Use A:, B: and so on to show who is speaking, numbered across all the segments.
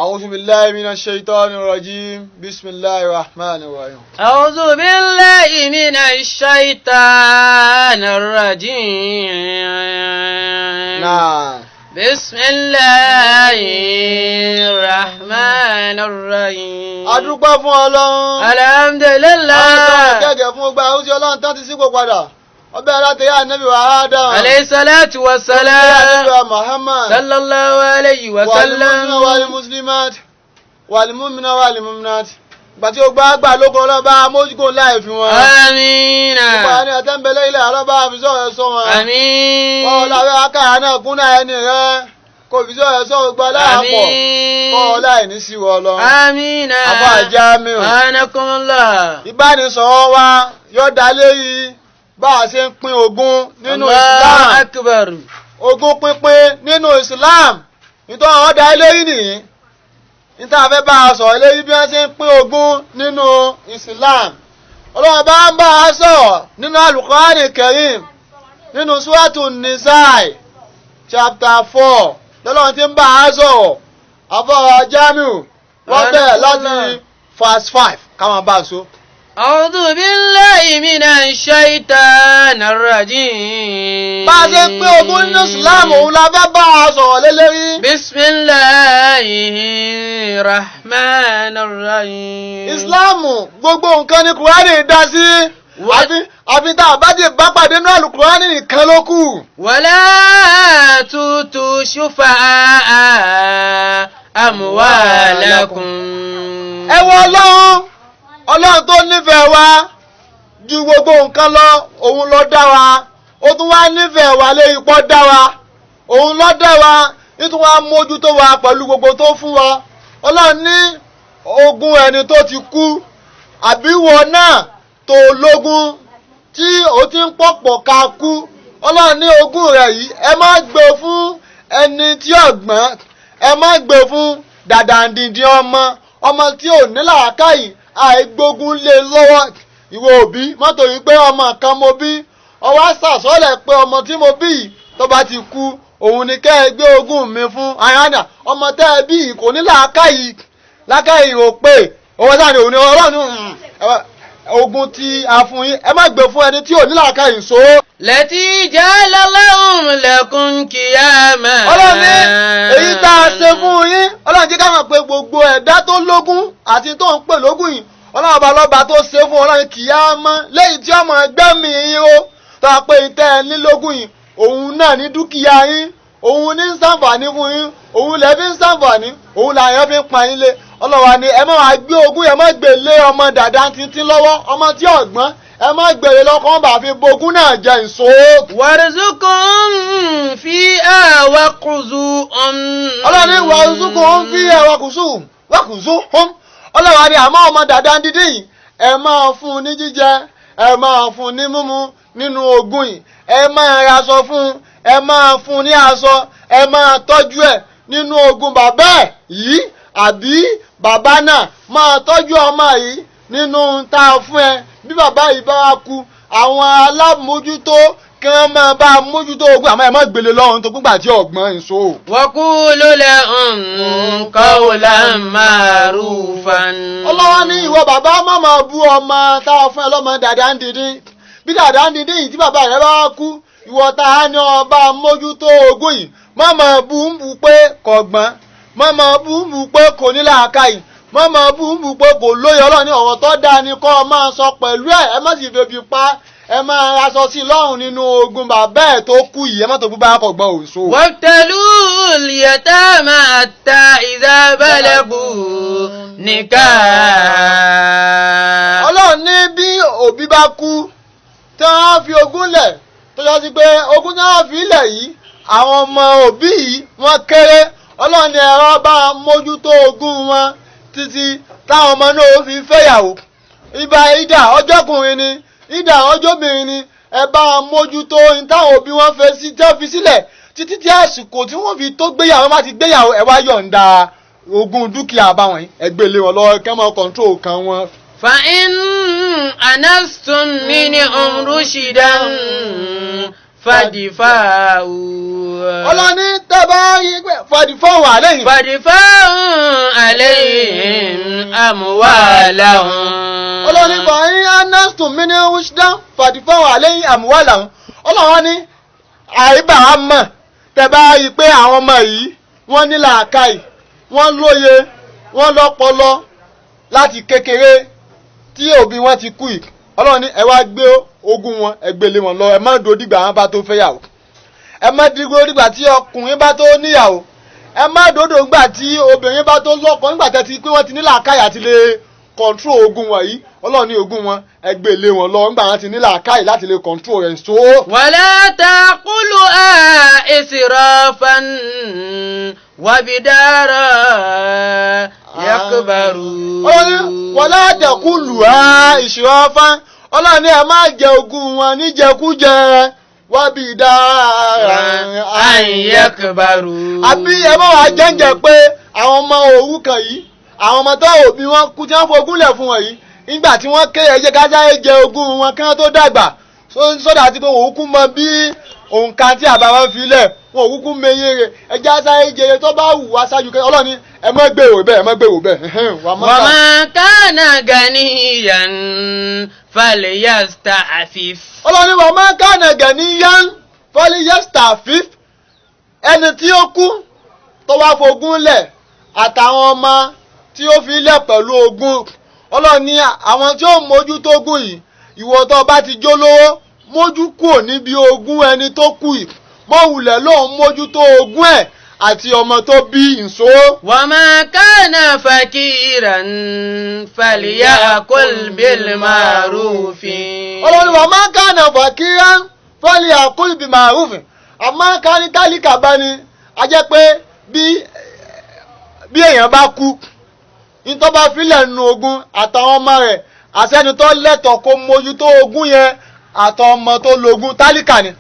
A: أعوذ بالله من الشيطان الرجيم بسم الله الرحمن الرحيم
B: أعوذ بالله من الشيطان الرجيم
A: نعم
B: بسم الله الرحمن الرحيم
A: adúpẹ́ fún Ọlọ́run
B: alhamdulillah
A: gẹ́gẹ́ fún gbogbo àwọn tí Ọlọ́run tán ti sípò padà ọbẹ̀ aláti yá Ànábì wa Adam
B: alayhi salatu wa salam
A: wa Muhammad
B: sallallahu alayhi wa sallam
A: wal muslimat wal mu'mina wal mu'minat gbàtí ó gbàgbà lóko ọlọ́ba amójúkò láì fi wọn.
B: amina.
A: gbogbo àní àtẹ́ńbẹ̀lẹ́ ilẹ̀ ọlọ́ba àfisọ́ rẹ̀ sọ wọn.
B: àmín.
A: ọlọ́wẹ́ akáyà náà kúnná ẹni rẹ̀ kò fisọ́ rẹ̀ sọ gbogbo aláàpọ̀.
B: àmín.
A: kọ́ láì ní sí wọ lọ.
B: amina.
A: àbá àjá mi ò.
B: anakumullah.
A: ìbánisọ̀rọ̀ wa yóò dá léyìí bá a ṣe ń pín ogún nínú Islam.
B: Allahu akbar.
A: ogún pínpín nínú Islam nítorí àwọn dá léyìí nìyí. níta fẹ́ bá a sọ̀rọ̀ léyìí bí wọ́n ṣe ń pín ogún nínú Islam. Ọlọ́run bá ń bá a sọ̀rọ̀ nínú Al-Qur'an Karim nínú Suratu Nisa'i chapter 4 lọ́lọ́run ti ń bá a sọ̀rọ̀ àfọwọ́ Jamiu wọ́n bẹ̀rẹ̀ láti verse 5 káwọn bá a so.
B: أعوذ بالله من الشيطان الرجيم.
A: bá a ṣe ń pín ogún nínú Islam òun la fẹ́ bá a sọ̀rọ̀ lélẹ́rí.
B: بسم الله الرحمن الرحيم.
A: Ìsìláàmù gbogbo nǹkan ni Kùránì dá sí. àfi tá a bá jẹ bá pàdé ní Al-Kùránì nìkan ló kù.
B: ولا تؤتوا السفهاء أموالكم.
A: ẹ wọ Ọlọ́run tó nífẹ̀ẹ́ wa ju gbogbo nǹkan lọ òun ló dá wa ó tún wá nífẹ̀ẹ́ wa lé ipò dá wa òun ló dá wa nítorí wá mójútó wa pẹ̀lú gbogbo tó fún wa. Ọlọ́run ní ogún ẹni tó ti kú àbíwọ náà tó lógún tí ó ti ń pọ̀pọ̀ ká kú. Ọlọ́run ní ogún rẹ̀ yìí ẹ má gbé fún ẹni tí ọ̀gbọ́n ẹ má gbé fún dàdàndìndín ọmọ tí ò ní làákàyè àìgbógun lé lọ́wọ́. ìwọ òbí mọ́tò yìí pé ọmọ kan mo bí ọwọ́ àṣàsọ́lẹ̀ pé ọmọ tí mo bí yìí tó bá ti kú òun ni kẹ́ ẹ gbé ogún mi fún ayáná ọmọ tẹ́ ẹ bí kò ní làákàyè ò pé owó sáà ni òun ni Ọlọ́run ogún tí a fún yín ẹ má gbé fún ẹni tí ò ní làákàyè so.
B: التي جعل لهم لكم قياما.
A: Ọlọ́run ní èyí tá a ṣe fún yín Ọlọ́run jẹ́ ká mọ̀ pé gbogbo ẹ̀dá tó lógún àti tó ń pè lógún yìí Ọlọ́run ọba lọ́ba tó ṣe fún Ọlọ́run kìyàmá lẹ́yìn tí ọmọ ẹgbẹ́ mi yín ó tó a pé ìtẹ́ ẹ ní lógún yìí òun náà ní dúkìá yín òun ní ń ṣàǹfààní fún yín òun lẹ́ fi ń ṣàǹfààní òun làyàn fi ń pa yín lé. Ọlọ́run ni ẹ má wá gbé ogún ẹ má gbé lé ọmọ dàda títí lọ́wọ́ ọmọ tí ọ̀gbọ́n ẹ má gbèrè lọ́kàn bá fi bogún náà jẹ ìṣó.
B: warzuqhum fiha waqzuhum.
A: Ọlọ́run ní warzuqhum fiha waqzuhum. Ọlọ́run ni àmọ́ ọmọ dàda dídí yìí ẹ máa fún un ní jíjẹ ẹ máa fún un ní mímu nínú ogún yìí ẹ máa raṣọ fún un ẹ máa fún un ní aṣọ ẹ máa tọ́jú ẹ̀ nínú ogún bàbá ẹ̀ yìí àbí bàbá náà máa tọ́jú ọmọ yìí nínú tá a fún ẹ bí bàbá yìí bá wá kú àwọn alámójútó kí wọ́n máa bá a mójútó ogún àmọ́ ẹ má gbélé lọ́run tó gbúgbà tí ọ̀gbọ́n ìṣó.
B: wa qulu lahum qawlan ma'rufan.
A: Ọlọ́wọ́ ní ìwọ bàbá má máa bú ọmọ tá a fún ẹ lọ́mọ dàda ń dídín bí dàda ń dídín yìí tí bàbá rẹ bá wá kú ìwọ tá a ní ọba mójútó ogún yìí má máa bú ń bú pé kọ̀gbọ́n má máa bú ń bú pé kò ní làákàyè mọ́mọ́ búbú pé kò lóye Ọlọ́run ní ọ̀rọ̀ tó dáa ni kọ́ ọ máa sọ pẹ̀lú ẹ̀ ẹ má sì febi pa ẹ máa aṣọ sí lọ́rùn nínú ogún bàbá ẹ̀ tó kú yìí ẹ má tó búbá kọ̀gbọ́n òṣò.
B: wabtalul yatama hatta idha balagu nikah.
A: Ọlọ́run ní bí òbí bá kú tí wọ́n fi ogún lẹ̀ tó yọ sí pé ogún tí wọ́n fi lẹ̀ yìí àwọn ọmọ òbí yìí wọ́n kéré Ọlọ́run ní ẹ̀rọ bá mójútó ogún wọn títí táwọn ọmọ náà ó fi fẹ́yàwó ìdá ọjọ́kùnrin ni ìdá ọjọ́bìnrin ni ẹ bá mójútó ní táwọn òbí wọn fẹ́ sí tẹ́ fi sílẹ̀ títí tí àsìkò tí wọ́n fi tó gbéyàwó má ti gbéyàwó ẹ wá yọ̀ǹda ogún dúkìá báwọn yìí ẹ gbélé wọn lọ́wọ́ kẹ́ mọ́ kọ́ńtró kan wọn.
B: fa in anastum minhum rushdan fàdífáù.
A: ọlọ́ni tẹ́bá rí pé fàdífáù àlẹ́yìn.
B: fàdífáù àlẹ́yìn àmúwàláhùn.
A: ọlọ́ni fàáyín anásùn mí ní wíṣdán fàdífáù àlẹ́yìn àmúwàláhùn. ọlọ́wọ́n ní àìbà wa mọ̀ tẹ́bá rí pé àwọn ọmọ yìí wọ́n ní làákàyè wọ́n lóye wọ́n lọ́pọlọ láti kékeré tí òbí wọn ti kú yìí. ọlọ́run ní ẹ wá gbé ogún wọn ẹ gbélé wọn lọ, ẹ má dúró dìgbà wọn bá tó fẹ́yàwó, ẹ má dúró dìgbà tí ọkùnrin bá tó níyàwó, ẹ má dúró dìgbà tí obìnrin bá tó lọ́kọ, nígbà tẹ́ ti pé wọ́n ti ní làákàyè àti lè kọ̀ǹtró ogún wọn yìí. ọlọ́run ní ogún wọn ẹ gbélé wọn lọ nígbà wọn ti ní làákàyè láti lè kọ̀ǹtró rẹ̀ so.
B: wala taquluha israfan wa bidara yakbaru.
A: ọlọ́run ní wala taquluha israfan, ọlọ́run ní ẹ má jẹ ogún wọn níjẹkújẹ wábí dára
B: ayakbaru.
A: àbí ẹ má wàá jẹ́ǹjẹ́ pé àwọn ọmọ òrukàn yìí, àwọn ọmọ tó òbí wọn kú tí wọ́n fogún lẹ̀ fún wọn yìí, nígbà tí wọ́n kéré ẹjẹ́ kájá jẹ ogún wọn kí wọ́n tó dàgbà, sódà àti pé òun kú mọ bí òǹkà tí àbá wọn fi lẹ̀, wọn ò kúkú meyé rẹ̀ ẹjẹ́ aṣáájú jẹrẹ tó bá wù wá ṣáájú kẹ́. ọlọ́ni ẹ má gbèrò bẹ́ẹ̀ ẹ má gbèrò bẹ́ẹ̀.
B: wa ma kana ganiyan falyasta'fif.
A: ọlọ́ni wa ma kana ganiyan falyasta'fif, ẹni tí ó kú tó wá fogún lẹ̀ àtàwọn ọmọ tí ó fi lẹ̀ pẹ̀lú ogún, ọlọ́ni àwọn tí ó mójútó ogún yìí, ìwọ tó bá ti jó lówó mójú kúrò níbi ogún ẹni tó kú yìí, mọ́ wulẹ̀ lóun mójútó ogún ẹ̀ àti ọmọ tó bí ìṣó.
B: wa ma kana fakiran falyakul bil ma'rufi.
A: ọlọ́ni wa ma kana fakiran falyakul bil ma'rufi, àmọ́ ká ní tálíkà bá ní a jẹ́ pé bí èèyàn bá kú nítorí bá filẹ̀ nínú ogún àtàwọn ọmọ rẹ̀ àṣẹni tó lẹ́tọ̀ọ́ kó mójútó ogún yẹn àtàwọn ọmọ tó lógún tálíkà ni.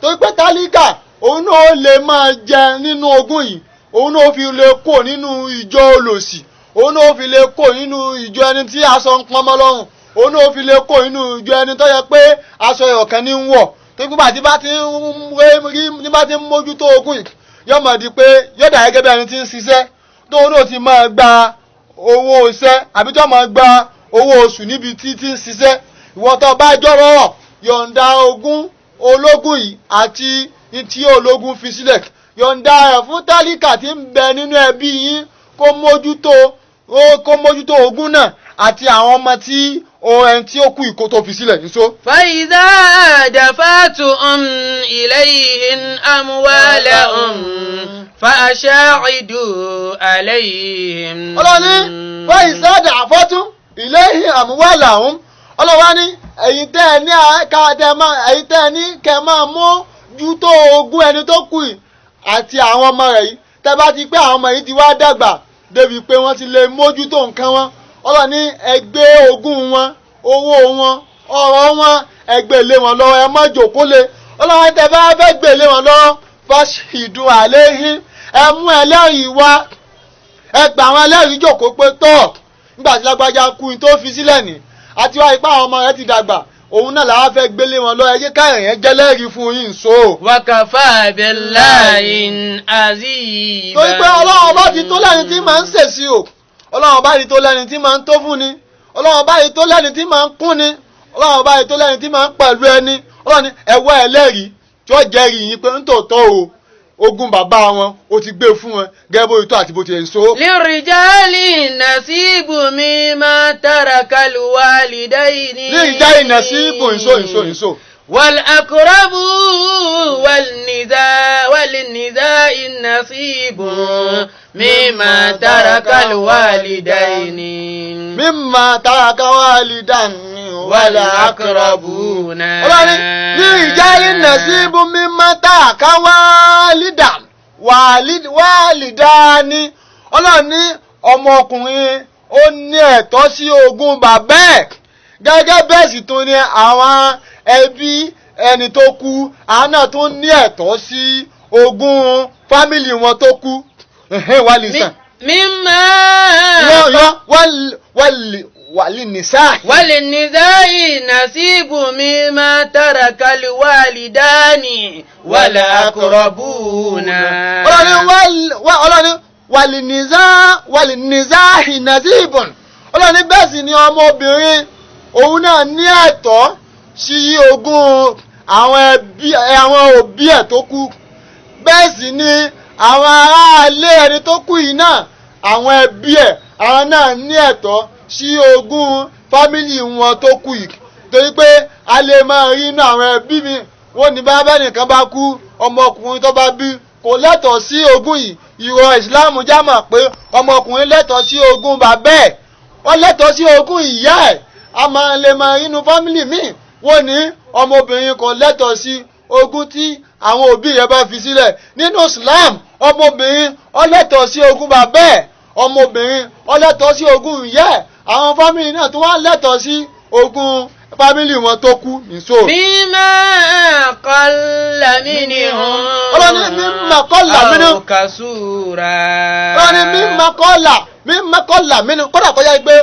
A: torí pé tálíkà òun náà lè máa jẹ nínú ogún yìí, òun náà fi lè kó nínú ìjọ olòṣì, òun náà fi lè kó nínú ìjọ ẹni tí aṣọ ń pọnmọ́ lọ́rùn, òun náà fi lè kó nínú ìjọ ẹni tó yẹ pé aṣọ ọ̀kan ní ń wọ̀. torí pé bàtí bá ti ń mójútó ogún yìí yóò mọ̀ di pé yóò dà gẹ́gẹ́ bí ẹni tí ń ṣiṣẹ́ tóun náà ti máa gba owó iṣẹ́ àbí tó máa gba owó oṣù níbi tí ń ṣiṣẹ́. ìwọ tó bá jọ̀rọ̀ yọ̀ǹda ogún ológun yìí àti tí ológun fi sílẹ̀, yọ̀ǹda ẹ̀ fún tálíkà tí ń bẹ nínú ẹbí yín kó mójútó ogún náà àti àwọn ọmọ tí ẹni tí ó kú ìkó tó fi sílẹ̀ níṣó.
B: fa idha dafa'tum ilayhin amwalahum fa ashahidu alayhim.
A: ọlọ́ni fa idha dafa'tum ilayhin amwalahum, ọlọ́wà ní ẹ̀yin tẹ́ ẹ ní kẹ́ máa mójútó ogún ẹni tó kú yìí àti àwọn ọmọ rẹ̀ yìí, tẹ́ bá ti pé àwọn ọmọ yìí ti wá dàgbà débi pé wọ́n ti lè mójútó nǹkan wọn, ọlọ́run ní ẹ gbé ogún wọn, owó wọn, ọ̀rọ̀ wọn ẹ gbé lé wọn lọ́wọ́, ẹ má jókòó lé. ọlọ́run tẹ́ bá fẹ́ gbé lé wọn lọ́wọ́ fashhidu alayhim, ẹ mú ẹlẹ́rìí wá, ẹ gbà àwọn ẹlẹ́rìí jókòó pé tọ́ nígbà tí lágbájá kú ní tó fi sílẹ̀ ní àti wá ipá àwọn ọmọ rẹ̀ ti dàgbà, òun náà làwọn fẹ́ gbélé wọn lọ, ẹ jẹ́ káyọ̀ yẹn jẹ́lẹ́rìí fún yín so.
B: wa kafa billahi aziba.
A: torí pé ọlọ́run bá ti tó lẹ́ni tí máa ń ṣèṣì o, ọlọ́run bá ti tó lẹ́ni tí máa ń tó fún ni, ọlọ́run bá ti tó lẹ́ni tí máa ń kún ni, ọlọ́run bá ti tó lẹ́ni tí máa ń pẹ̀lú ẹni. ọlọ́run ní ẹ̀wọ́ ẹlẹ́rìí tí ó jẹ́rìí yín pé nítòótọ́ o ogún bàbá wọn ó ti gbé fún wọn gẹ́gẹ́ bó tó àti bó ti ẹ̀ ń so.
B: lirijali nasibu mimma tarakal walidayni.
A: lirijali nasibu ìṣó.
B: wal aqrabu wal nizai nasibu mimma tarakal walidayni.
A: mimma tarakal walidayni wal aqrabuna. ọlọ́ni lirijali nasibu mimma tarakal wàlídàání. ọlọ́run ní ọmọkùnrin ó ní ẹ̀tọ́ sí ogún bàbá ẹ̀, gẹ́gẹ́ bẹ́ẹ̀ sì tún ní àwọn ẹbí ẹni tó kú àwọn náà tún ní ẹ̀tọ́ sí ogún fámìlì wọn tó kú.
B: mímá.
A: wàlínísáì.
B: wàlínísáì nàṣíbù mímá tarakal walidani wal aqrabuna.
A: ọlọ́ni wàlínísáì nàṣíbùn. ọlọ́ni bẹ́ẹ̀ sì ni ọmọbìnrin òun náà ní ẹ̀tọ́ sí ogún àwọn òbí ẹ̀ tó kú. bẹ́ẹ̀ sì ni àwọn aráalé ẹni tó kú yìí náà àwọn ẹbí ẹ̀ àwọn náà ní ẹ̀tọ́ sí ogún fámìlì wọn tó kú yìí. torí pé a lè máa rí inú àwọn ẹbí mi wọ́n ní bá nìkan bá kú ọmọkùnrin tó bá bí kò lẹ́tọ̀ọ́ sí ogún yìí. ìrọ̀ ìsìláàmù já mọ̀ pé ọmọkùnrin lẹ́tọ̀ọ́ sí ogún bàbá ẹ̀ wọ́n lẹ́tọ̀ọ́ sí ogún ìyá ẹ̀. a máa lè máa rí inú fámìlì míì wọ́n ní ọmọbìnrin kò lẹ́tọ̀ọ́ sí ogún tí àwọn òbí rẹ̀ bá fi sílẹ̀. nínú Islam ọmọbìnrin ó lẹ́tọ̀ọ́ sí ogún bàbá ẹ̀ ọmọbìnrin ó lẹ́tọ̀ọ́ sí ogún ìyá ẹ̀ àwọn fámìlì náà tó wá lẹ́tọ̀ọ́ sí ogún fámìlì wọn tó kú nìṣó.
B: mímá qalla minhum.
A: ọlọ́ni mímá qalla minhum.
B: aw kasura.
A: ọlọ́ni mímá qalla minhum kódà kọjá pé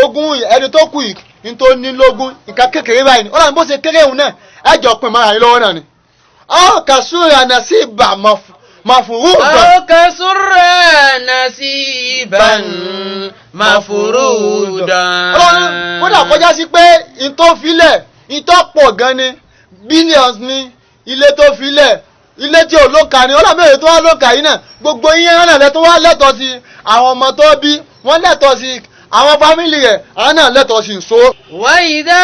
A: ogún ẹni tó kú yìí ní tó ní lógún nǹkan kékeré báyìí ni ọlọ́run bó ṣe kéré òun náà ẹjọ́ pin mọ́ra yín lọ́wọ́ náà ni. ọ̀ kàṣúra nasiba mafurudan.
B: ọ̀ kàṣúra nasiban mafurudan.
A: ọlọ́run kódà kọjá sí pé ìtọ́ filẹ̀ ìtọ́ pọ̀ gan ni billions ni ilé tó filẹ̀ ilé tí ò lóka ni ọlọ́run mẹ́rin tó wá lóka yìí náà gbogbo yín ẹ̀rọ náà tó wá lẹ́tọ̀ọ́ sí àwọn ọmọ tó bí wọ́n lẹ́tọ̀ọ́ sí àwọn fámìlì rẹ̀ àwọn náà lẹ́tọ̀ọ́ sí nso.
B: wa idha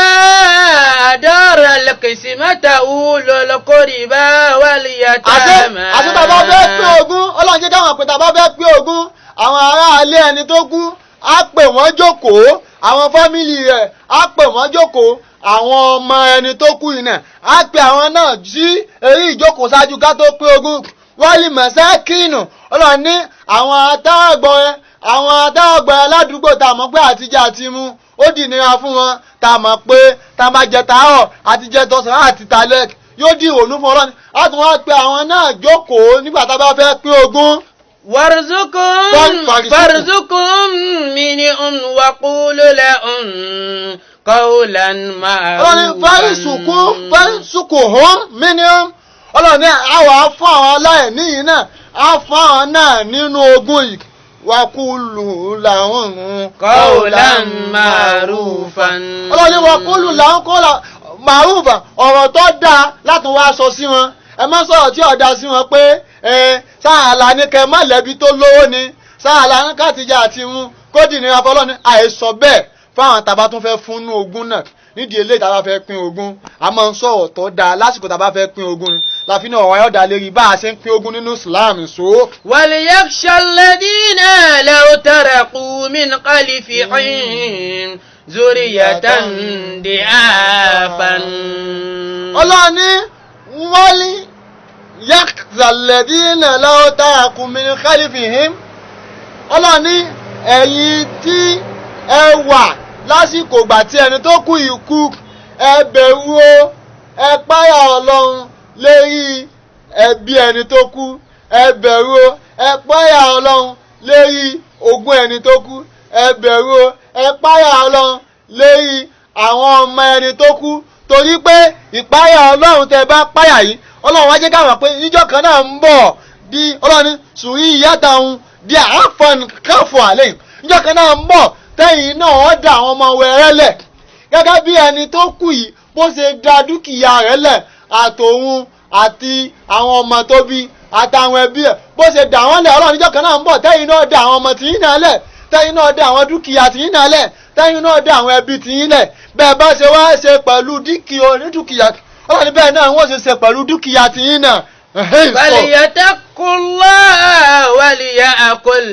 B: adara al-qismata ulul qurba wal yatama.
A: àti tàbá fẹ́ pín ogún ọlọ́run jẹ́ káwọn pé tàbá fẹ́ pín ogún àwọn aráalé ẹni tó kú á pè wọ́n jókòó àwọn fámìlì rẹ̀ á pè wọ́n jókòó àwọn ọmọ ẹni tó kú yìí náà á pè àwọn náà sí eré ìjókòó ṣáájú ká tó pín ogún wálé mọ̀sákìnù ọlọ́run ní àwọn adáwọ̀gbọ̀ aládùúgbò tá a mọ̀ pé àtijọ́ àti mú ó dì nira fún wọn tá a mọ̀ pé tá a máa jẹ tàárọ̀ àti jẹ tọ̀sán àti talẹ́ yóò di ìrònú fún ọlọ́ni á tún wá pé àwọn náà jókòó nígbà tá a bá fẹ́ pín ogún.
B: warzuqhum minhum wa qulu lahum qawlan ma'rufan.
A: ọlọ́ni farzuqhum minhum ọlọ́ni àwọn á fún àwọn aláìní yìí náà á fún àwọn náà nínú ogún yìí. Wakulu lahum
B: qawlan ma'rufan.
A: ọlọ́ni wakulu lahum qawlan ma'rufan ọ̀rọ̀ tó dáa láti wá sọ sí wọn ẹ má sọ̀rọ̀ tí ọ̀dà sí wọn pé sáàlà ní kẹ má lẹ́bi tó lówó ni sáàlà ní kàtìjà àti mú kódì ní afọlọ́ni àìsọ bẹ́ẹ̀ fáwọn tàbá tún fẹ́ fúnnú ogún náà nídìí eléyìí tàbá fẹ́ pín ogún a máa ń sọ̀rọ̀ tó dáa lásìkò tàbá fẹ́ pín ogún ni láfi ní ọ̀rọ̀ ayọ́dà lérí bá a ṣe ń pín ogún nínú Islam so.
B: wal-yakhsha alladhina law taraqu min khalfihim zurriyatan di'afan.
A: ọlọ́ni wal-yakhsha alladhina law taraqu min khalfihim ọlọ́ni ẹ̀yin tí ẹ wà lásìkò ìgbà tí ẹni tó kú ikú ẹ bẹ̀rù o ẹ páyà Ọlọ́run lérí ẹbí ẹni tó kú ẹ bẹ̀rù o ẹ páyà Ọlọ́run lérí ogún ẹni tó kú ẹ bẹ̀rù o ẹ páyà Ọlọ́run lérí àwọn ọmọ ẹni tó kú torí pé ìpáyà Ọlọ́run tẹ bá páyà yìí Ọlọ́run wá jẹ́ káwọn pé níjọ́ kan náà ń bọ̀ bí Ọlọ́run ní sùúrì ìyáta òun di àáfọ̀n káfọ̀ àlẹ́ níjọ́ kan náà ń bọ̀ tẹ́yìn náà ó dá àwọn ọmọ wẹ̀rẹ́ lẹ̀ gẹ́gẹ́ bí ẹni tó kú yìí bó ṣe da dúkìá rẹ̀ lẹ̀ àtòun àti àwọn ọmọ tó bí àtàwọn ẹbí ẹ̀ bó ṣe dà wọ́n lẹ̀ Ọlọ́run níjọ́ kan náà ń bọ̀ tẹ́yìn náà dá àwọn ọmọ tìyín náà lẹ̀ tẹ́yìn náà dá àwọn dúkìá tìyín náà lẹ̀ tẹ́yìn náà dá àwọn ẹbí tìyín lẹ̀ bẹ́ẹ̀ bá ṣe wá ṣe pẹ̀lú dúkìá Ọlọ́run bẹ́ẹ̀ náà wọ́n ṣe pẹ̀lú dúkìá tìyín náà.
B: Falyattaqullaha walyaqul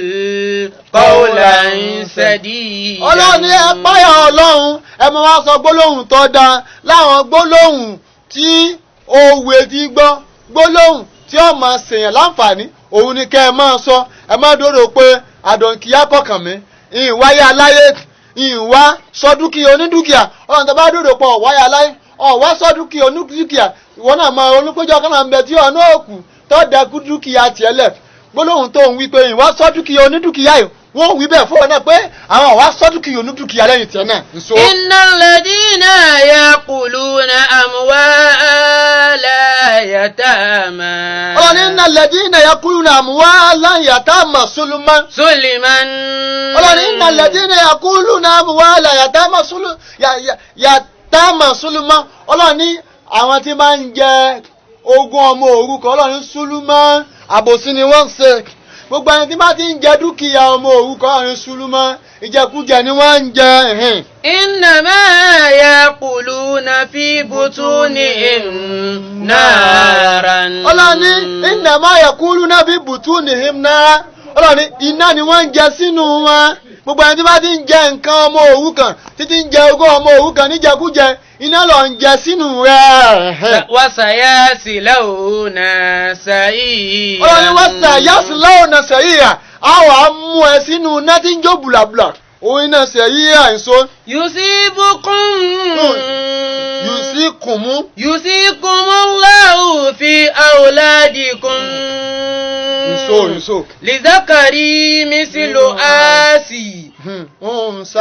B: qawlan sadida.
A: Ọlọ́run ní ẹ páyà Ọlọ́run ẹ máa wá sọ gbólóhùn tó dáa láwọn gbólóhùn tí ó wetí gbọ́ gbólóhùn tí ó máa ṣèyàn láǹfààní òun ni kẹ́ ẹ máa sọ ẹ má dòdò pé àdọ̀nkìyà kọ̀ọ̀kan mi ìwáyé aláyé ìwá sọdúkìá onídúkìá Ọlọ́run tó bá dòdò pọ̀ wáyé aláyé ọ̀wá sọdúkìá onídúkìá ìwọ náà máa olùpéjọ kan náà ń bẹ tí ọ̀nà òkú tó dẹkú dúkìá tiẹ̀ lẹ̀ gbólóhùn tó ń wí pé ìwọ sọ dúkìá onídúkìá yìí wọ́n wí bẹ́ẹ̀ fún ọ náà pé àwọn àwa sọ dúkìá onídúkìá lẹ́yìn tiẹ̀ náà.
B: innal ladina yaquluna amwala yatama.
A: ọlọ́ni innal ladina yaquluna amwala yatama suluman. ọlọ́ni innal ladina yaquluna amwala yatama suluman. ọlọ́ni àwọn tí máa ń jẹ ogún ọmọ òrukàn ọlọ́ni suluman àbòsí ni wọ́n ń ṣe. gbogbo ẹni tí bá ti ń jẹ dúkìá ọmọ òrukàn ọ̀rìn súlùmọ́ ìjẹkújẹ ni wọ́n ń jẹ.
B: innama yaquluna fi butunihim naran.
A: ọlọ́ni innama yaquluna fi butunihim naran. ọlọ́ni iná ni wọ́n ń jẹ sínú wọn. gbogbo ẹni tí bá ti ń jẹ nǹkan ọmọ òrukàn títí ń jẹ ogún ọmọ òrukàn níjẹkújẹ iná lọ ń jẹ sínú rẹ̀.
B: wasayaslawna sa'ira.
A: ọlọ́ni wasayaslawna sa'ira àwọn amú ẹ sínú iná tí ń jó bùlàbùlà òun iná sa'ira ìṣó.
B: yusikumullahu fi awladikum.
A: ìṣó.
B: lizakari mislu asi.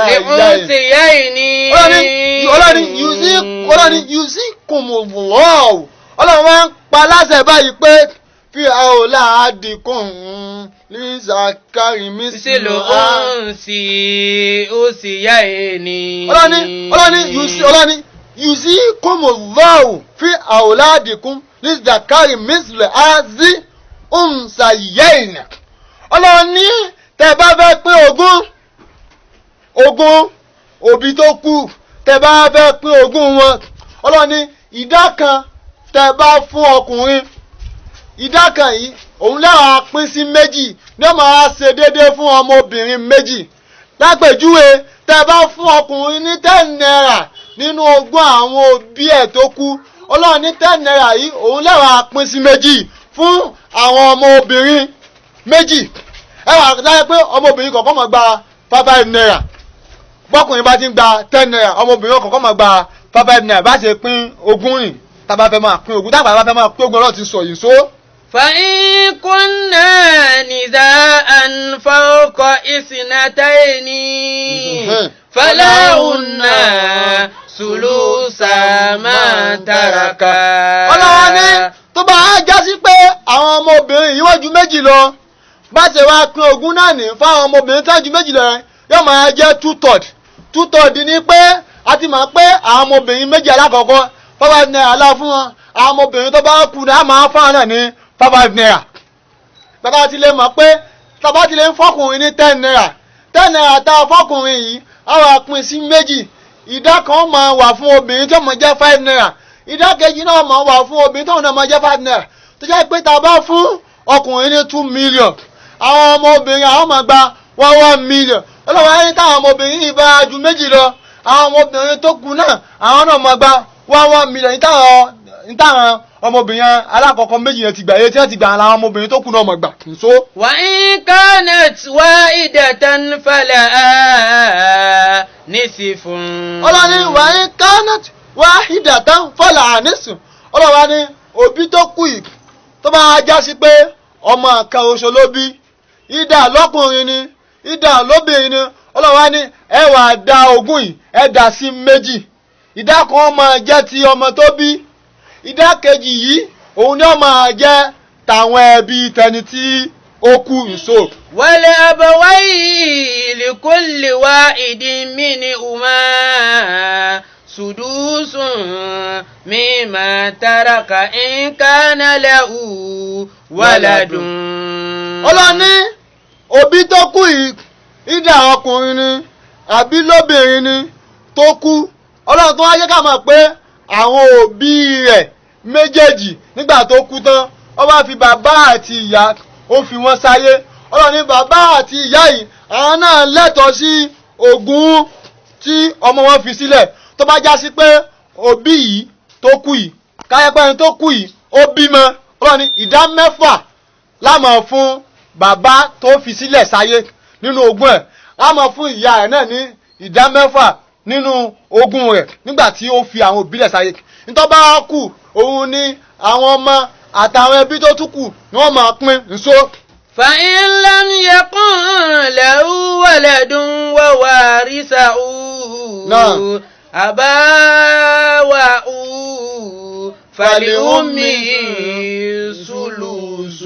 B: li'unsiyayni.
A: ọlọ́ni yusikumullahu. ọlọ́run máa ń pa láṣẹ báyìí pé fi awladikum lizakari mislu
B: usiyayni.
A: ọlọ́ni yusikumullahu fi awladikum lizakari mislu unsiyayni. ọlọ́run ní tẹ́ bá fẹ́ pín ogún òbí tó kú tẹ́ bá fẹ́ pín ogún wọn ọlọ́run ní ìdá kan tẹ́ bá fún ọkùnrin ìdá kan yìí òun láwọn pín sí méjì ní ó máa ṣe déédéé fún ọmọbìnrin méjì. lápèjúwe tẹ́ bá fún ọkùnrin ní 10 naira nínú ogún àwọn òbí ẹ̀ tó kú ọlọ́run ní 10 naira yìí òun láwọn pín sí méjì fún àwọn ọmọbìnrin méjì. ẹ wà láyé pé ọmọbìnrin kọ̀ọ̀kan máa gba 5 naira bọ́kùnrin bá ti ń gba 10 naira ọmọbìnrin kọ̀ọ̀kan máa gba 5 naira bá ṣe pín ogún rìn tábà fẹ́ máa pín ogún tábà fẹ́ máa pín ogún ọlọ́run ti sọ yìí só.
B: فإن كنا نساء فوق اثنتين فلهن ثلث ما ترك.
A: ọlọ́wọ́ ní tó bá já sí pé àwọn ọmọbìnrin yìí wọ́n ju méjì lọ bá ṣe wá pín ogún náà ní fáwọn ọmọbìnrin tó ju méjì lọ yóò máa jẹ́ 2/3 ni pé a ti mọ̀ pé àwọn ọmọbìnrin méjì alákọ̀ọ́kọ́ 5 naira lá fún wọn àwọn ọmọbìnrin tó bá kú náà máa fáwọn náà ní 5 naira. bàbá ti lè mọ̀ pé bàbá ti lè ń fọ́kùnrin ní 10 naira 10 naira tá a fọ́kùnrin yìí á wà pín sí méjì ìdá kan máa wà fún obìnrin tó máa jẹ́ 5 naira ìdá kejì náà máa wà fún obìnrin tó náà máa jẹ́ 5 naira tó jẹ́ pé tá a bá fún ọkùnrin ní 2 million àwọn ọmọbìnrin àwọn máa gba 1 million ọlọ́wọ́ ẹni táwọn ọmọbìnrin yìí bá ju méjì lọ àwọn ọmọbìnrin tó kù náà àwọn náà máa gba 1 million nítawọn ọmọbìnrin alákọ̀ọ́kọ́ méjì yẹn ti gbà yé tí wọ́n ti gbà àwọn ọmọbìnrin tó kù náà máa gbà nso.
B: wa in kanat wahidatan falaha nisfun.
A: ọlọ́ni wa in kanat wahidatan falaha nisfun ọlọ́wọ́ ni òbí tó kù yìí tó bá já sí pé ọmọ kan oṣù ló bí ìdá lọ́kùnrin ni ìdá lóbìnrin ni ọlọ́wọ́ ni ẹ wá dá ogún yìí ẹ dá sí méjì ìdá kan máa jẹ́ ti ọmọ tó bí ìdá kejì yìí òun ni ó máa jẹ́ tàwọn ẹbí tẹni tí ó kú nso.
B: wal abawayhi likulli wahidin minhuma sudusun mimma taraka in kana lahu waladun.
A: ọlọ́ni òbí tó kú yìí ìdá ọkùnrin ni àbí lóbìnrin ni tó kú ọlọ́run tó wá jẹ́ ká mọ̀ pé àwọn òbí rẹ̀ méjèèjì nígbà tó kú tán ó wá fi bàbá àti ìyá ó fi wọ́n sáyé ọlọ́run ní bàbá àti ìyá yìí àwọn náà lẹ́tọ̀ọ́ sí ogún tí ọmọ wọn fi sílẹ̀ tó bá já sí pé òbí yìí tó kú yìí káyọ̀pẹ́ ẹni tó kú yìí ó bímọ ọlọ́run ní ìdá 6 lámọ̀ fún bàbá tó fi sílẹ̀ sáyé nínú ogún ẹ̀ lámọ̀ fún ìyá ẹ̀ náà ní ìdá 6 nínú ogún rẹ̀ nígbà tí ó fi àwọn òbí lẹ̀ sáyé nítorí bá kù òun ni àwọn ọmọ àtàwọn ẹbí tó tún kù ni wọ́n máa pín nso.
B: فإن لم يكن له ولد ووارثه
A: نعم.
B: أبواه فلأمه الثلث.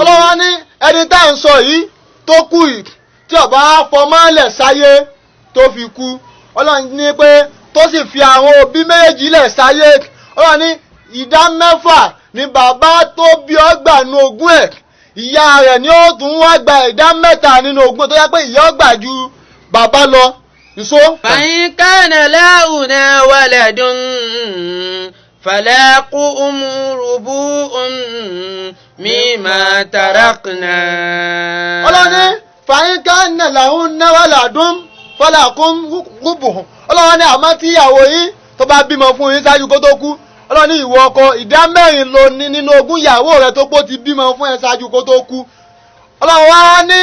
A: Ọlọ́run ní ẹni tá à ń sọ yìí tó kú yìí tí ó bá fọmọ́lẹ̀ sáyé tó fi kú, Ọlọ́run ní pé tó sì fi àwọn òbí méjì lẹ̀ sáyé, Ọlọ́run ní ìdá mẹ́fà ni bàbá tó bí ó gbà nínú ogún ẹ̀, ìyá rẹ̀ ni ó tún wá gba ìdá mẹ́ta nínú ogún tó yẹ pé ìyá ó gbà ju bàbá lọ. Ìṣó.
B: فإن كان لهما ولد فلكم ربع مما تركنا.
A: Ọlọ́run ní فإن كان لهن ولد فلكم ربع. Ọlọ́run ní àmọ́ tí ìyàwó yín tó bá bímọ fún yín ṣáájú kó tó kú, Ọlọ́run ní ìwọ ọkọ ìdá mẹ́rin ló ní nínú ogún ìyàwó rẹ̀ tó pọ̀ ti bímọ fún ẹ ṣáájú kó tó kú. Ọlọ́run wá ní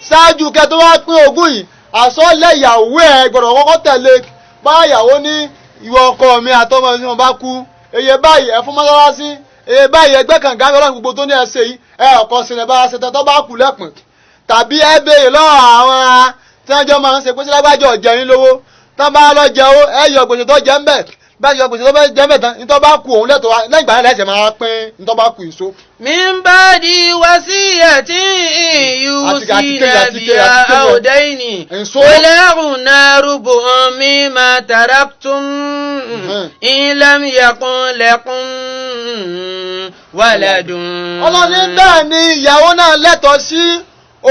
A: ṣáájú kẹ́ tó wá pín ogún yìí, àsọlẹ̀ ìyàwó ẹ̀ gbọ́dọ̀ kọ́kọ́ tẹ̀lé. Bá ìyàwó ní ìwọ ọkọ mi àtọmọ mi wọn bá kú, èyí báyìí ẹ fún mọ́sálásí, èyí báyìí ẹgbẹ́ kànga Ọlọ́run gbogbo tó ní ẹ ṣe yìí, ẹ ọkọ sílẹ̀ bá ṣe tán tó bá kú lẹ́pìn. Tàbí ẹ béèrè lọ́wọ́ àwọn tí wọ́n jọ máa ń ṣe pé sílágbájọ jẹ yín lówó, tán bá lọ jẹ ó ẹ yọ gbèsè tó jẹ ń bẹ̀, bá yọ gbèsè tó bẹ́ jẹ ń bẹ̀ tán ní tó bá kú òun lẹ́tọ̀ọ́ wa lẹ́yìn ìgbà náà lẹ́sẹ̀ máa pín ní tó bá kú ìṣó.
B: من بعد وصية يوصين بها أو دين ولهن ربع مما تركتم إن لم يكن لكم ولد.
A: Ọlọ́run ní bẹ́ẹ̀ ni ìyàwó náà lẹ́tọ̀ọ́ sí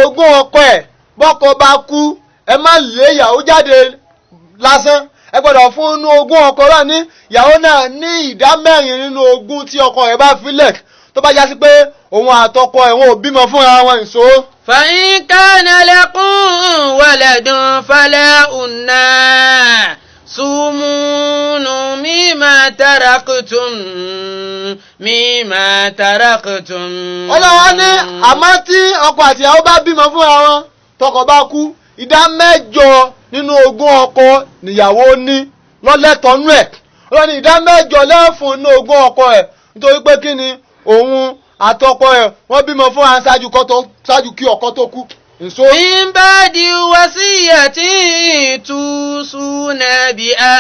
A: ogún ọkọ ẹ̀ bọ́kọ bá kú, ẹ má lé ìyàwó jáde lásán, ẹ gbọ́dọ̀ fún inú ogún ọkọ rẹ̀ ní ìyàwó náà ní ìdá mẹ́rin nínú ogún tí ọkọ rẹ̀ bá filẹ̀ tó bá jásí pé òun àtọkọ ẹ̀ wọn ò bímọ fúnra wọn. Ìṣó.
B: فإن كان لكم ولد فلهن ثمن مما تركتم.
A: Ọlọ́run ní àmọ́ tí ọkọ àti ìyàwó bá bímọ fúnra wọn tọkọ bá kú, ìdá mẹ́jọ nínú ogún ọkọ níyàwó ní lọ́lẹ́tọ̀ọ́nú ẹ̀. Ọlọ́run ní ìdá mẹ́jọ lẹ́fún nínú ogún ọkọ ẹ̀ nítorí pé kí ni òun àtọkọ ẹ̀ wọ́n bímọ fúnra ṣáájú kí ọkọ tó kú. Ìṣó.
B: من بعد وصية توصون بها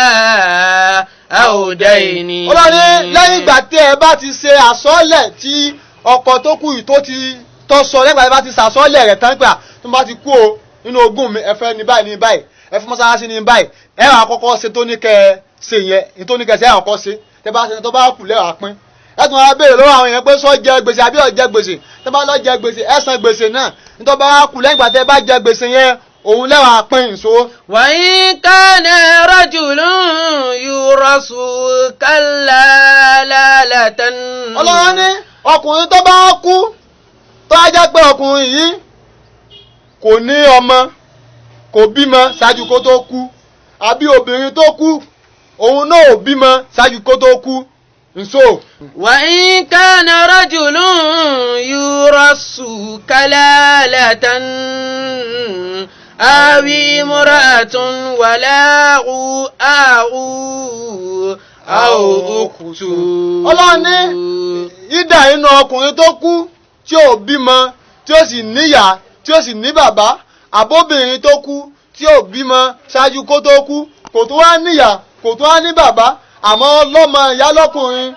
B: أو دين.
A: Ọlọ́run ní lẹ́yìn ìgbà tí ẹ bá ti ṣe àsọ́lẹ̀ tí ọkọ tó kú yìí tó ti sọ, lẹ́gbàá bá ti ṣàsọ́lẹ̀ rẹ̀ tán pé tó bá ti kú o nínú ogún mi ẹ fẹ́ ní báyìí ní báyìí, ẹ fún mọ́sálásí ní báyìí, ẹ wà kọ́kọ́ ṣe tó ní kẹ́ ṣe yẹn, ní tó ní kẹ́ ṣe ẹ kọ́kọ́ ṣe, tẹ bá ṣe tó bá kù lẹ́wàá pín. Ẹ tún wá béèrè lọ́wọ́ àwọn èèyàn pé sọ jẹ gbèsè àbí ó jẹ gbèsè, tẹ bá lọ jẹ gbèsè ẹ san gbèsè náà, nítorí bá kù lẹ́yìn ìgbà tẹ bá jẹ gbèsè yẹn òun lẹ́wàá pín. Ìṣó.
B: وإن كان رجل يورث كلالة.
A: Ọlọ́run ní ọkùnrin tó bá kú tó á jẹ́ pé ọkùnrin yìí kò ní ọmọ kò bímọ ṣáájú kó tó kú, àbí obìnrin tó kú òun náà ò bímọ ṣáájú kó tó kú. Ìṣó.
B: وإن كان رجل يورث كلالة أو امرأة وله أخ أو أخت.
A: Ọlọ́run ní ìdá inú ọkùnrin tó kú tí ò bímọ tí ó sì níyà tí ó sì ní bàbá, àbóbìnrin tó kú tí ò bímọ ṣáájú kó tó kú, kò tó wá níyà kò tó wá ní bàbá, àmọ́ lọ́mọ ìyá lọ́kùnrin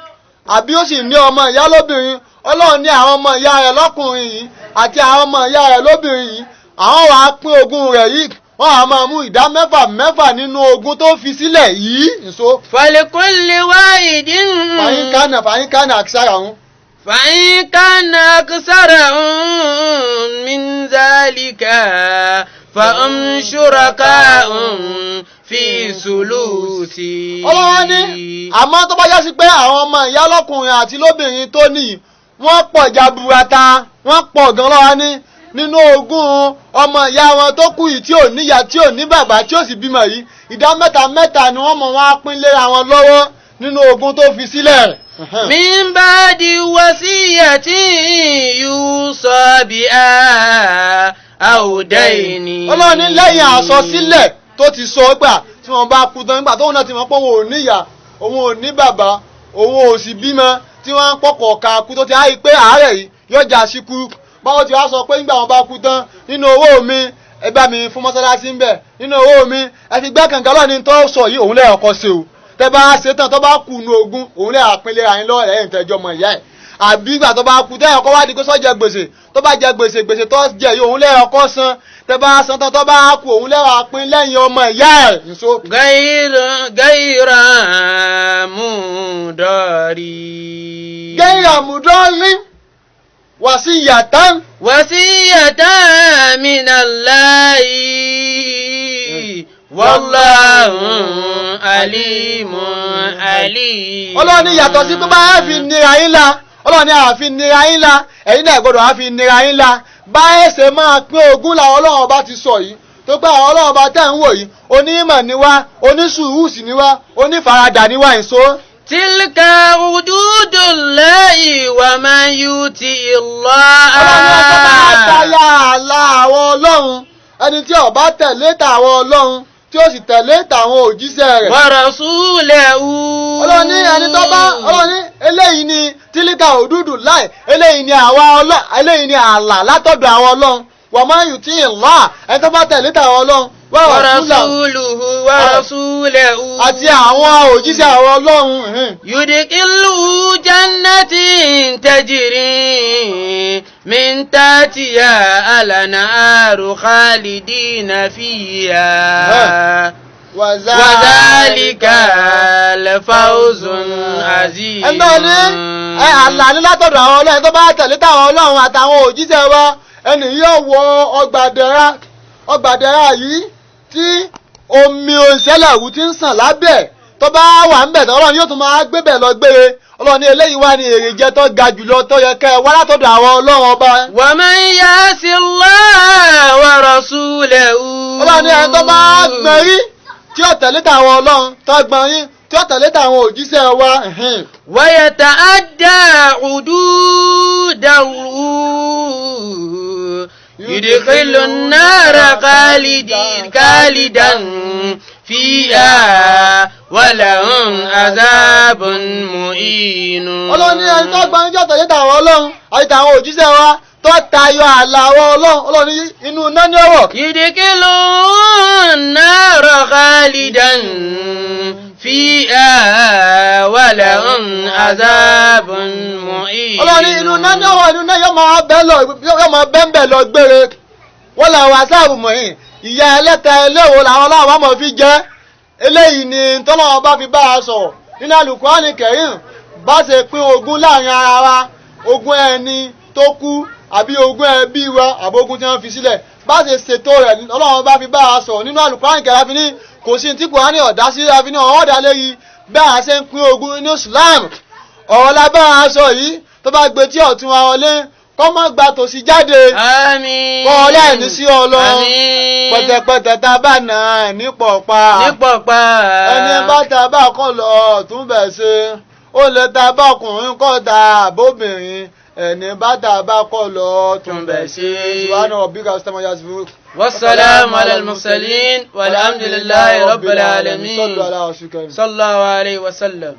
A: àbí ó sì ní ọmọ ìyá lóbìnrin. Ọlọ́run ní àwọn ọmọ ìyá rẹ̀ lọ́kùnrin yìí àti àwọn ọmọ ìyá rẹ̀ lóbìnrin yìí àwọn wàá pín ogún rẹ̀ yìí, wọ́n á máa mú ìdá mẹ́fà nínú ogún tó fi sílẹ̀ yìí. Ìṣó.
B: فلكل واحد.
A: فإن كان أكثرهم.
B: فإن كان أكثر من ذلك فهم شركاء في ثلث.
A: Ọlọ́run ní àmọ́ tó bá yá sí pé àwọn ọmọ ìyá lọ́kùnrin àti lóbìnrin tó ní wọ́n pọ̀ jaburata, wọ́n pọ̀ gan lọ́wọ́ nínú ogún ọmọ ìyá wọn tó kú yìí tí ò níyà tí ò ní bàbá tí ò sì bímọ yìí, ìdá mẹ́ta ni wọ́n mọ̀ wọ́n á pín léra wọn lọ́wọ́ nínú ogún tó fi sílẹ̀.
B: من بعد وصية يوصى بها أو دين.
A: Ọlọ́run ní lẹ́yìn àsọsílẹ̀ tó ti sọ gbà tí wọ́n bá kú tán nígbà tóun náà ti mọ̀ pé òun ò níyà òun ò ní bàbá òun ò sì bímọ tí wọ́n ń pọ̀kọ̀ ká kú tó ti háyí pé àárẹ̀ yìí yóò já síkú, báwo ti wá sọ pé nígbà wọn bá kú tán nínú owó mi ẹ bá mi fún mọ́sálásí ń bẹ̀ nínú owó mi ẹ fi gbẹ́ kànga lọ́ọ̀ ní tó sọ yìí òun lẹ́yìn ọkọ ṣe o tẹ bá ṣe tán tó bá kú nu ogún òun lẹ́yìn àpínlẹ̀ àyín lọ́ọ̀ lẹ́yìn tẹjọ́ mọ ìyá ẹ̀ àbí ìgbà tó bá kú tẹ́yìn ọkọ wá di pé sọ́jẹ́ gbèsè tó bá jẹ gbèsè tó jẹ yìí òun lẹ́yìn ọkọ san tẹ bá san tán tó bá kú òun lẹ́yìn àpín lẹ́yìn ọmọ ìyá ẹ̀ nso.
B: Gaira mudari.
A: Gaira mudari wasiyatan.
B: Wasiyatan minallahi. Wallahu alimun alim.
A: Ọlọ́run ní yàtọ̀ sí pé bá fi nira yín la Ọlọ́run ní àfi nira yín la ẹ̀yin náà gbọ́dọ̀ àfi nira yín la báyẹ̀ ṣe máa pín ogún làwọn Ọlọ́run ọba ti sọ yìí tó pé àwọn Ọlọ́run ọba tẹ̀ ń wò yìí onímọ̀ ni wá onísùúrù sì ni wá onífaradà ni wá ìṣó.
B: Tilka hududullahi wa man yuti Allah.
A: Ọlọ́run ní ọjọ́ máa táyà àlà àwọn Ọlọ́run ẹni tí ó bá tẹ̀lé tàwọn Ọlọ́run tí ó sì tẹ̀lé tàwọn òjíṣẹ́ rẹ̀.
B: Wa rasulahu.
A: Ọlọ́run ní ẹni tó bá Ọlọ́run ní eléyìí ni tílíkà òdúdù láì eléyìí ni àwa Ọlọ́run eléyìí ni ààlà látọ̀dọ̀ àwọn Ọlọ́run wa man yuti Allah ẹni tó bá tẹ̀lé tàwọn Ọlọ́run
B: wa rasuluhu wa rasulahu.
A: àti àwọn òjíṣẹ́ àwọn Ọlọ́run.
B: Yudkhiluhu jannatin tajri min tahtiha al-anharu khalidina fiha. Wàzálìkà lẹ́fàúzùn àzíz.
A: Ẹgbẹ́ ní àlà ní látọ̀dọ̀ àwọn Ọlọ́run tó bá tẹ̀lé táwọn Ọlọ́run àtàwọn òjíṣẹ́ wa ẹni yóò wọ ọgbàdẹ́ra yìí tí omi òǹṣẹ́lẹ̀wù ti ń sàn lábẹ́ tó bá wà ń bẹ̀ tó Ọlọ́run yóò tún máa gbébẹ̀ lọ gbére. Ọlọ́run ní eléyìí wá ní èrè jẹ tó ga jùlọ tó yẹ kẹ́ wá látọ̀dọ̀ àwọn Ọlọ́run ọba.
B: Wa man ya'si Allaha wa rasulahu.
A: Ọlọ́run ní ẹni tó bá gbọ́n rí tí ó tẹ̀lé tàwọn Ọlọ́run tó gbọ́n yín tí ó tẹ̀lé tàwọn òjíṣẹ́ wa.
B: Wa yata'adda hududahu yudkhilun nara khalidan fiha wa lahum azabun muhin.
A: Ọlọ́run ní ẹni tó gbọ́n yín tí ó tẹ̀lé tàwọn Ọlọ́run àti tàwọn òjíṣẹ́ wa tó tayọ ààlà àwọn Ọlọ́run ní inú iná ní ọwọ́.
B: Yudkhilun nara khalidan fiha wa lahum azabun muhin.
A: Ọlọ́run ní inú iná ní ọwọ́ inú náà yóò máa bẹ́ẹ̀ lọ gbére wọ́n làwọn asáàbù mọ̀yìn ìyá ẹlẹ́ta ẹlẹ́wọ̀ làwọn Ọlọ́run bá mọ̀ fi jẹ́ eléyìí ni tọ́lọ́wọ́n bá fi bá a sọ̀rọ̀ nínú Al-Qur'ani Karim bá ṣe pín ogún láàrin ara wa ogún ẹni tó kú àbí ogún ẹbí wa àbógún tí wọ́n fi sílẹ̀ bá ṣe ṣètò rẹ̀ Ọlọ́run bá fi bá a sọ̀rọ̀ nínú Al-Qur'ani Karim àfi ní kò sí tí Kùránì ọ̀dá sí àfi ní ọ̀ọ́dà léyìí bá a ṣe ń pín ogún ní Islam ọ̀rọ̀ la bá a sọ yìí tó bá gbé tí ọ̀tún wa wọlé kọ́ mọ́ gba tòsí jáde.
B: Àmín.
A: Kọ́ ọlẹ́ẹ̀ni sí Ọlọ́run.
B: Àmín.
A: Pẹ̀tẹ̀pẹ̀tẹ̀ tá a bá nà á ní pọ̀pá.
B: Ní pọ̀pá.
A: Ẹni bá ta bá kọ́ lọ tún bẹ̀ ṣe. Ó lè ta bá ọkùnrin kọ́ ta àbóbìnrin. Ẹni bá ta bá kọ́ lọ tún bẹ̀ ṣe. Subhana rabbika astama yasifun.
B: Wassalamu ala al-mursalin walhamdulillahi rabbil alamin.
A: Sallallahu alaihi wa sallam.
B: Sallallahu alaihi wa sallam.